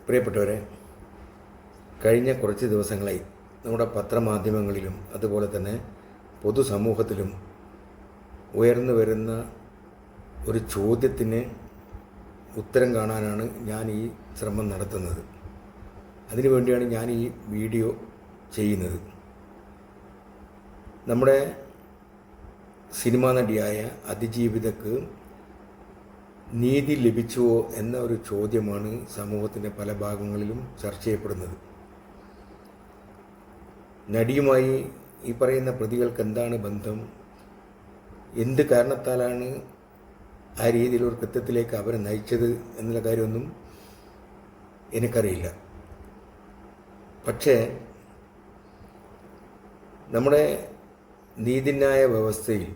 പ്രിയപ്പെട്ടവരെ, കഴിഞ്ഞ കുറച്ച് ദിവസങ്ങളായി നമ്മുടെ പത്രമാധ്യമങ്ങളിലും അതുപോലെ തന്നെ പൊതുസമൂഹത്തിലും ഉയർന്നു വരുന്ന ഒരു ചോദ്യത്തിന് ഉത്തരം കാണാനാണ് ഞാൻ ഈ ശ്രമം നടത്തുന്നത്. അതിനുവേണ്ടിയാണ് ഞാൻ ഈ വീഡിയോ ചെയ്യുന്നത്. നമ്മുടെ സിനിമാ നടിയായ അതിജീവിതക്ക് നീതി ലഭിച്ചുവോ എന്ന ഒരു ചോദ്യമാണ് സമൂഹത്തിൻ്റെ പല ഭാഗങ്ങളിലും ചർച്ച ചെയ്യപ്പെടുന്നത്. നടിയുമായി ഈ പറയുന്ന പ്രതികൾക്ക് എന്താണ് ബന്ധം, എന്ത് കാരണത്താലാണ് ആ രീതിയിലൊരു കൃത്യത്തിലേക്ക് അവരെ നയിച്ചത് എന്നുള്ള കാര്യമൊന്നും എനിക്കറിയില്ല. പക്ഷേ നമ്മുടെ നീതിന്യായ വ്യവസ്ഥയിൽ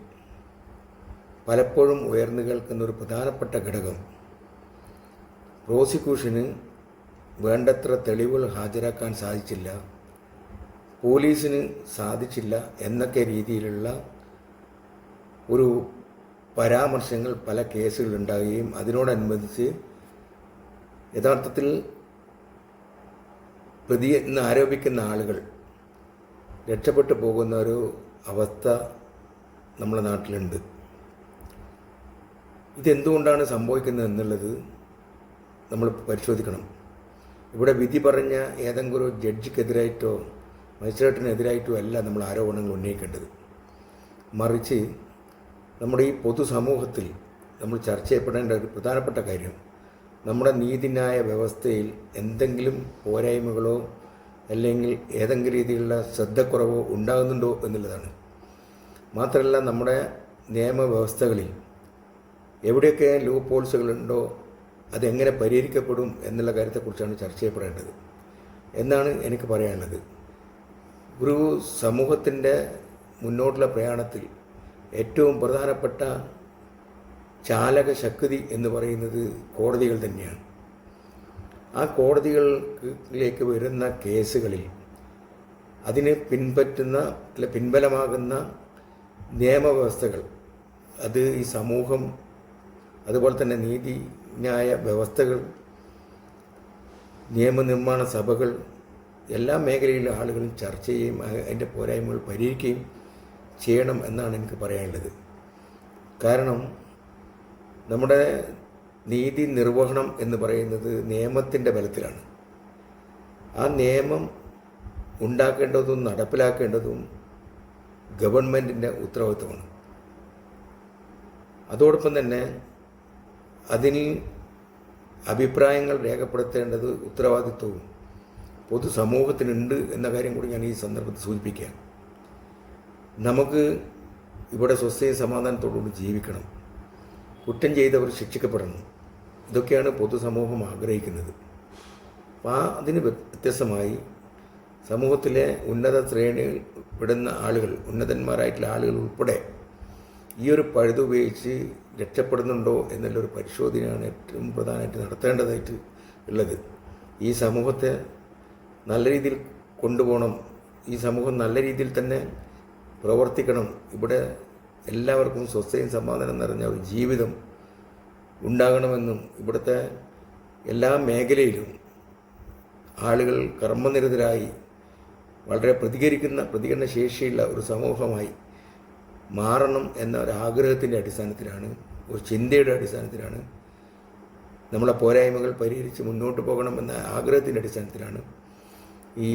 പലപ്പോഴും ഉയർന്നു കേൾക്കുന്ന ഒരു പ്രധാനപ്പെട്ട ഘടകം, പ്രോസിക്യൂഷന് വേണ്ടത്ര തെളിവുകൾ ഹാജരാക്കാൻ സാധിച്ചില്ല, പോലീസിന് സാധിച്ചില്ല എന്നൊക്കെ രീതിയിലുള്ള ഒരു പരാമർശങ്ങൾ പല കേസുകളുണ്ടാകുകയും അതിനോടനുബന്ധിച്ച് യഥാർത്ഥത്തിൽ പ്രതി എന്ന് ആരോപിക്കുന്ന ആളുകൾ രക്ഷപ്പെട്ടു പോകുന്ന ഒരു അവസ്ഥ നമ്മുടെ നാട്ടിലുണ്ട്. ഇതെന്തുകൊണ്ടാണ് സംഭവിക്കുന്നത് എന്നുള്ളത് നമ്മൾ പരിശോധിക്കണം. ഇവിടെ വിധി പറഞ്ഞ ഏതെങ്കിലും ഒരു ജഡ്ജിക്കെതിരായിട്ടോ മജിസ്ട്രേറ്റിനെതിരായിട്ടോ അല്ല നമ്മൾ ആരോപണങ്ങൾ ഉന്നയിക്കേണ്ടത്. മറിച്ച് നമ്മുടെ ഈ പൊതുസമൂഹത്തിൽ നമ്മൾ ചർച്ച ചെയ്യപ്പെടേണ്ട ഒരു പ്രധാനപ്പെട്ട കാര്യം, നമ്മുടെ നീതിന്യായ വ്യവസ്ഥയിൽ എന്തെങ്കിലും പോരായ്മകളോ അല്ലെങ്കിൽ ഏതെങ്കിലും രീതിയിലുള്ള ശ്രദ്ധക്കുറവോ ഉണ്ടാകുന്നുണ്ടോ എന്നുള്ളതാണ്. മാത്രമല്ല, നമ്മുടെ നിയമവ്യവസ്ഥകളിൽ എവിടെയൊക്കെ ലൂപ്പ് ഹോൾസുകളുണ്ടോ അതെങ്ങനെ പരിഹരിക്കപ്പെടും എന്നുള്ള കാര്യത്തെക്കുറിച്ചാണ് ചർച്ച ചെയ്യപ്പെടേണ്ടത് എന്നാണ് എനിക്ക് പറയാനുള്ളത്. ഒരു സമൂഹത്തിൻ്റെ മുന്നോട്ടുള്ള പ്രയാണത്തിൽ ഏറ്റവും പ്രധാനപ്പെട്ട ചാലകശക്തി എന്ന് പറയുന്നത് കോടതികൾ തന്നെയാണ്. ആ കോടതികളിലേക്ക് വരുന്ന കേസുകളിൽ അതിന് പിൻബലമാകുന്ന നിയമവ്യവസ്ഥകൾ, അത് ഈ സമൂഹം അതുപോലെ തന്നെ നീതിന്യായ വ്യവസ്ഥകൾ, നിയമനിർമ്മാണ സഭകൾ, എല്ലാ മേഖലയിലും ആളുകളും ചർച്ച ചെയ്യുകയും അതിൻ്റെ പോരായ്മകൾ പരിഹരിക്കുകയും ചെയ്യണം എന്നാണ് എനിക്ക് പറയാനുള്ളത്. കാരണം നമ്മുടെ നീതി നിർവഹണം എന്ന് പറയുന്നത് നിയമത്തിൻ്റെ ബലത്തിലാണ്. ആ നിയമം ഉണ്ടാക്കേണ്ടതും നടപ്പിലാക്കേണ്ടതും ഗവൺമെൻറ്റിൻ്റെ ഉത്തരവാദിത്വമാണ്. അതോടൊപ്പം തന്നെ അതിൽ അഭിപ്രായങ്ങൾ രേഖപ്പെടുത്തേണ്ടത് ഉത്തരവാദിത്വവും പൊതുസമൂഹത്തിനുണ്ട് എന്ന കാര്യം കൂടി ഞാൻ ഈ സന്ദർഭത്തിൽ സൂചിപ്പിക്കുകയാണ്. നമുക്ക് ഇവിടെ സ്വസ്ഥയും സമാധാനത്തോടുകൂടി ജീവിക്കണം, കുറ്റം ചെയ്തവർ ശിക്ഷിക്കപ്പെടണം, ഇതൊക്കെയാണ് പൊതുസമൂഹം ആഗ്രഹിക്കുന്നത്. അപ്പോൾ അതിന് വ്യത്യസ്തമായി സമൂഹത്തിലെ ഉന്നത ശ്രേണിയിൽ പെടുന്ന ആളുകൾ, ഉന്നതന്മാരായിട്ടുള്ള ആളുകൾ ഉൾപ്പെടെ ഈ ഒരു പഴുതുപയോഗിച്ച് രക്ഷപ്പെടുന്നുണ്ടോ എന്നുള്ളൊരു പരിശോധനയാണ് ഏറ്റവും പ്രധാനമായിട്ട് നടത്തേണ്ടതായിട്ട് ഉള്ളത്. ഈ സമൂഹത്തെ നല്ല രീതിയിൽ കൊണ്ടുപോകണം, ഈ സമൂഹം നല്ല രീതിയിൽ തന്നെ പ്രവർത്തിക്കണം. ഇവിടെ എല്ലാവർക്കും സ്വസ്ഥയും സമാധാനം നിറഞ്ഞ ഒരു ജീവിതം ഉണ്ടാകണമെന്നും ഇവിടുത്തെ എല്ലാ മേഖലയിലും ആളുകൾ കർമ്മനിരതരായി വളരെ പ്രതികരണ ശേഷിയുള്ള ഒരു സമൂഹമായി മാറണം എന്ന ഒരു ആഗ്രഹത്തിൻ്റെ അടിസ്ഥാനത്തിലാണ്, ഒരു ചിന്തയുടെ അടിസ്ഥാനത്തിലാണ്, നമ്മളെ പോരായ്മകൾ പരിഹരിച്ച് മുന്നോട്ട് പോകണം എന്ന ആഗ്രഹത്തിൻ്റെ അടിസ്ഥാനത്തിലാണ് ഈ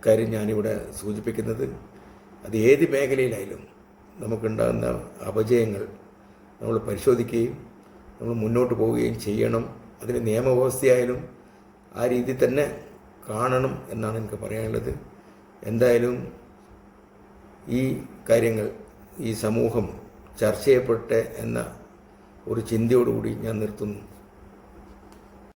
കാര്യം ഞാനിവിടെ സൂചിപ്പിക്കുന്നത്. അത് ഏത് മേഖലയിലായാലും നമുക്കുണ്ടാകുന്ന അപജയങ്ങൾ നമ്മൾ പരിശോധിക്കുകയും നമ്മൾ മുന്നോട്ട് പോവുകയും ചെയ്യണം. അതിന് നിയമവ്യവസ്ഥയായാലും ആ രീതി തന്നെ കാണണം എന്നാണ് എനിക്ക് പറയാനുള്ളത്. എന്തായാലും ഈ കാര്യങ്ങൾ ഈ സമൂഹം ചർച്ച ചെയ്യപ്പെട്ടെ എന്ന ഒരു ചിന്തയോടുകൂടി ഞാൻ നിർത്തുന്നു.